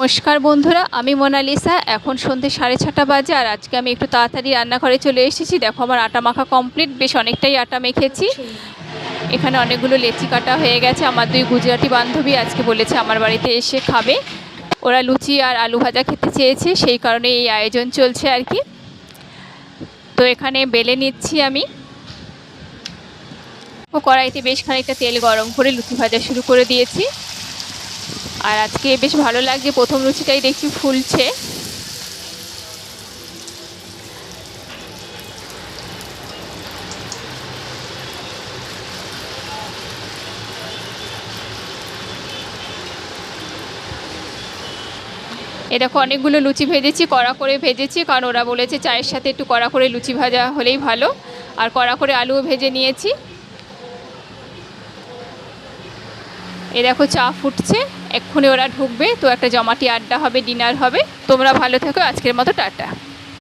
নমস্কার বন্ধুরা, আমি মোনালিসা। এখন সন্ধ্যে 6:30 বাজে আর আজকে আমি একটু তাড়াতাড়ি রান্নাঘরে চলে এসেছি। দেখো আমার আটা মাখা কমপ্লিট, বেশ অনেকটাই আটা মেখেছি। এখানে অনেকগুলো লেচি কাটা হয়ে গেছে। আমার দুই গুজরাটি বান্ধবী আজকে বলেছে আমার বাড়িতে এসে খাবে। ওরা লুচি আর আলু ভাজা খেতে চেয়েছে, সেই কারণে এই আয়োজন চলছে আর কি। তো এখানে বেলে নিচ্ছি আমি। ও কড়াইতে বেশ খানিকটা তেল গরম করে লুচি ভাজা শুরু করে দিয়েছি। আর আজকে বেশ ভালো লাগছে, প্রথম লুচিটাই দেখছি ফুলছে। এ দেখো অনেকগুলো লুচি ভেজেছি, কড়া করে ভেজেছি, কারণ ওরা বলেছে চায়ের সাথে একটু কড়া করে লুচি ভাজা হলেই ভালো। আর কড়া করে আলুও ভেজে নিয়েছি। এ দেখো চা ফুটছে, এক্ষুনি ওরা ঢুকবে, তো একটা জমাটি আড্ডা হবে, ডিনার হবে। তোমরা ভালো থেকো, আজকের মতো টাটা।